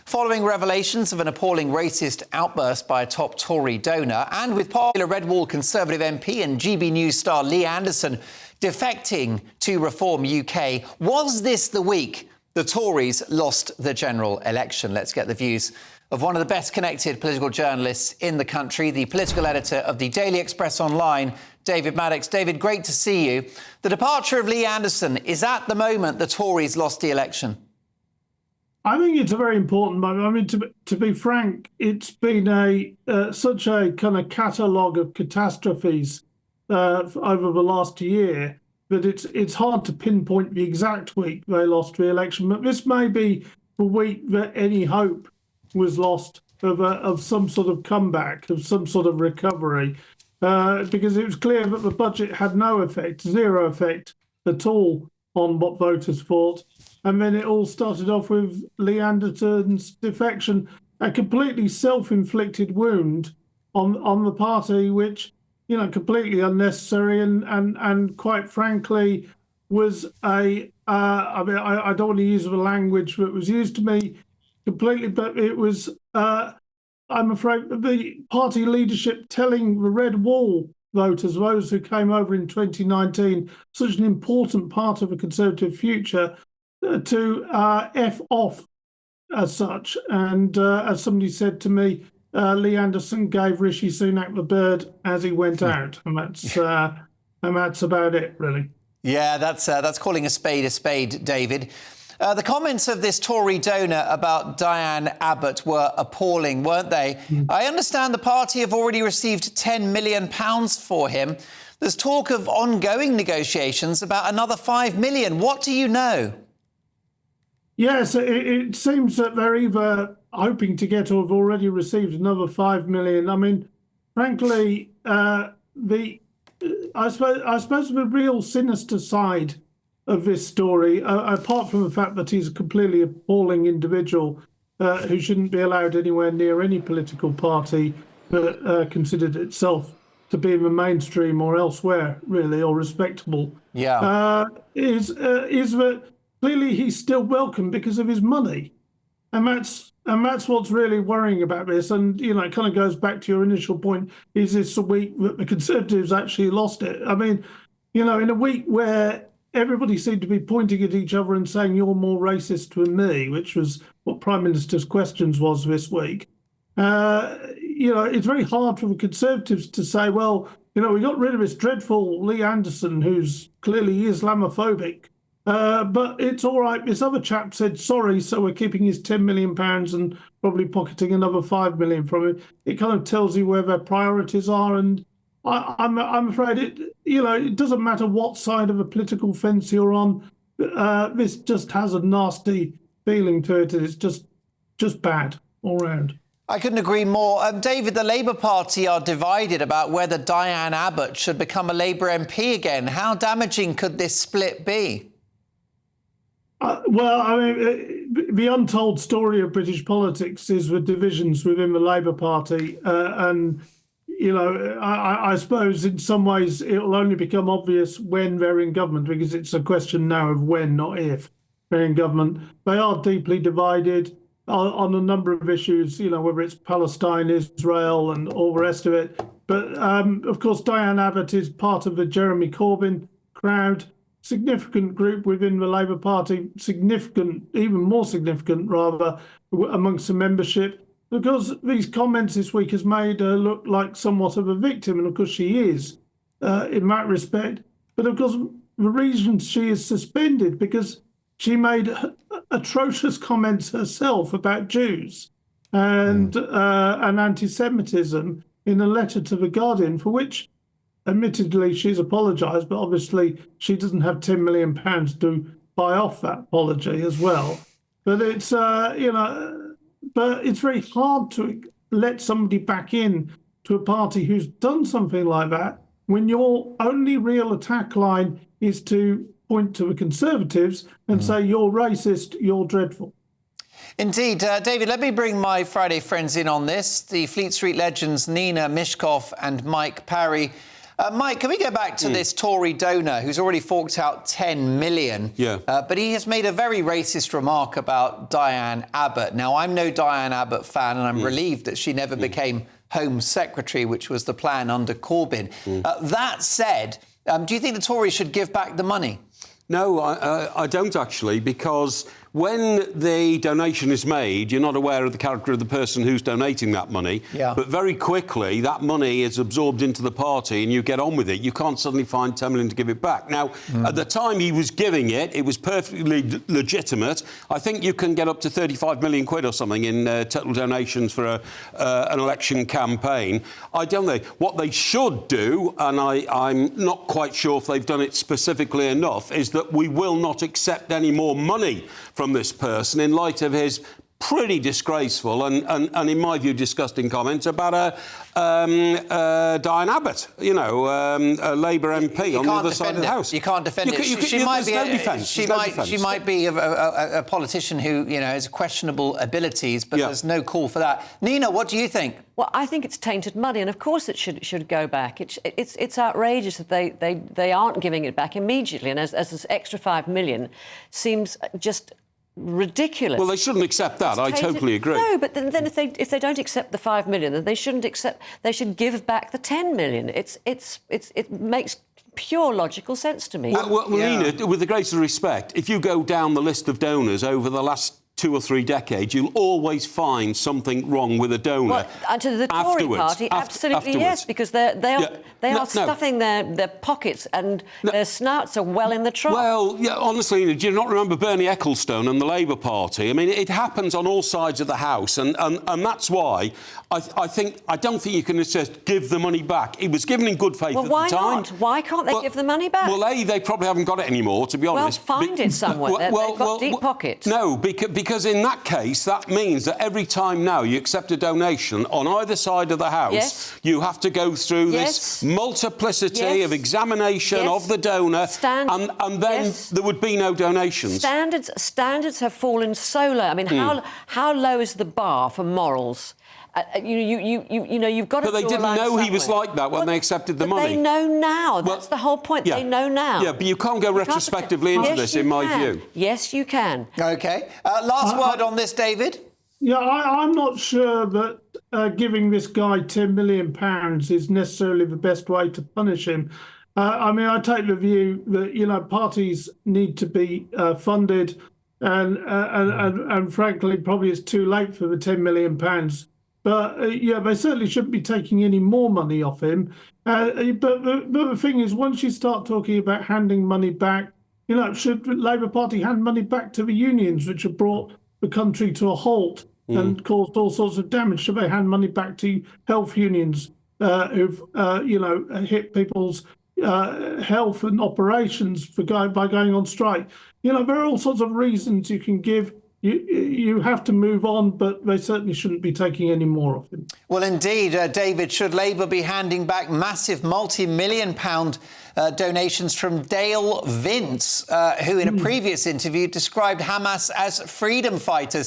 Following revelations of an appalling racist outburst by a top Tory donor, and with popular Red Wall Conservative MP and GBNews star Lee Anderson defecting to Reform UK, was this the week the Tories lost the general election? Let's get the views of one of the best connected political journalists in the country, the political editor of the Daily Express Online, David Maddox. David, great to see you. The departure of Lee Anderson, is at the moment the Tories lost the election? I think it's a very important moment. I mean, to be frank, it's been such a kind of catalogue of catastrophes over the last year that it's hard to pinpoint the exact week they lost the election. But this may be the week that any hope was lost of some sort of comeback, of some sort of recovery, because it was clear that the budget had no effect, zero effect at all on what voters thought. And then it all started off with Lee Anderson's defection, a completely self-inflicted wound on the party, which, you know, completely unnecessary and quite frankly was I mean, I don't want to use the language that was used to me completely, but it was, I'm afraid, the party leadership telling the Red Wall voters, those who came over in 2019, such an important part of a Conservative future, to F off as such. And as somebody said to me, Lee Anderson gave Rishi Sunak the bird as he went out. And that's about it, really. Yeah, that's calling a spade, David. The comments of this Tory donor about Diane Abbott were appalling, weren't they? I understand the party have already received £10 million for him. There's talk of ongoing negotiations about another £5 million. What do you know? Yes, it seems that they're either hoping to get or have already received another £5 million. I mean, frankly, I suppose the real sinister side of this story, apart from the fact that he's a completely appalling individual who shouldn't be allowed anywhere near any political party that considered itself to be in the mainstream or elsewhere, really, or respectable, is that clearly he's still welcome because of his money. And that's what's really worrying about this. And, you know, it kind of goes back to your initial point, is this a week that the Conservatives actually lost it? I mean, you know, in a week where everybody seemed to be pointing at each other and saying, you're more racist than me, which was what Prime Minister's questions was this week. You know, it's very hard for the Conservatives to say, well, you know, we got rid of this dreadful Lee Anderson, who's clearly Islamophobic. But it's all right. This other chap said sorry, so we're keeping his £10 million and probably pocketing another £5 million from him. It kind of tells you where their priorities are, and I'm afraid it doesn't matter what side of a political fence you're on. This just has a nasty feeling to it, and it's just bad all round. I couldn't agree more. David, the Labour Party are divided about whether Diane Abbott should become a Labour MP again. How damaging could this split be? Well, I mean, the untold story of British politics is the divisions within the Labour Party. And, you know, I suppose in some ways it will only become obvious when they're in government, because it's a question now of when, not if they're in government. They are deeply divided on a number of issues, you know, whether it's Palestine, Israel and all the rest of it. But, of course, Diane Abbott is part of the Jeremy Corbyn crowd. Significant group within the Labour Party, significant, even more significant rather, amongst the membership, because these comments this week has made her look like somewhat of a victim, and of course she is in that respect. But of course the reason she is suspended because she made atrocious comments herself about Jews and anti-Semitism in a letter to The Guardian, for which admittedly, she's apologised, but obviously she doesn't have £10 million to buy off that apology as well. But it's, you know, but it's very hard to let somebody back in to a party who's done something like that when your only real attack line is to point to the Conservatives and say, you're racist, you're dreadful. Indeed. David, let me bring my Friday friends in on this. The Fleet Street legends Nina Mishkov and Mike Parry Mike, can we go back to this Tory donor who's already forked out 10 million? Yeah. But he has made a very racist remark about Diane Abbott. Now, I'm no Diane Abbott fan, and I'm relieved that she never became Home Secretary, which was the plan under Corbyn. That said, do you think the Tories should give back the money? No, I don't actually, because when the donation is made, you're not aware of the character of the person who's donating that money. Yeah. But very quickly, that money is absorbed into the party and you get on with it. You can't suddenly find 10 million to give it back. Now, at the time he was giving it, it was perfectly legitimate. I think you can get up to 35 million quid or something in total donations for an election campaign. I don't know. What they should do, and I'm not quite sure if they've done it specifically enough, is that we will not accept any more money from this person in light of his pretty disgraceful and in my view, disgusting comments about Diane Abbott, a Labour MP on the other side of the House. You can't defend it. She might be a politician who, has questionable abilities, but there's no call for that. Nina, what do you think? Well, I think it's tainted money, and of course it should go back. It's outrageous that they aren't giving it back immediately, and as this extra 5 million seems just ridiculous. Well, they shouldn't accept that. I totally agree. No, but then if they don't accept the 5 million, then they shouldn't accept. They should give back the 10 million. It makes pure logical sense to me. Well, Nina, with the greatest respect, if you go down the list of donors over the last 2 or 3 decades, you'll always find something wrong with a donor. Well, and to the Tory party, absolutely yes, because they are stuffing their pockets and their snouts are well in the trough. Well, honestly, do you not remember Bernie Ecclestone and the Labour Party? I mean, it happens on all sides of the House, and that's why I don't think you can just give the money back. It was given in good faith at the time. Why not? Why can't they give the money back? Well, they probably haven't got it anymore, to be honest. Well, find it somewhere. They've got deep pockets. No, because in that case, that means that every time now you accept a donation on either side of the House, you have to go through this multiplicity of examination of the donor, and then there would be no donations. Standards have fallen so low. I mean, how low is the bar for morals? You've got to. But they didn't know he was like that when they accepted the money. They know now. That's the whole point. They know now. Yeah, but you can't go retrospectively into this, in my view. Yes, you can. OK. Last word on this, David? Yeah, I'm not sure that giving this guy £10 million is necessarily the best way to punish him. I mean, I take the view that, parties need to be funded and frankly, probably it's too late for the £10 million. But, they certainly shouldn't be taking any more money off him. But the thing is, once you start talking about handing money back, should the Labour Party hand money back to the unions, which have brought the country to a halt and caused all sorts of damage? Should they hand money back to health unions who've, hit people's health and operations by going on strike? There are all sorts of reasons you can give. You have to move on, but they certainly shouldn't be taking any more of him. Well, indeed, David, should Labour be handing back massive multi-million-pound donations from Dale Vince, who in a previous interview described Hamas as freedom fighters?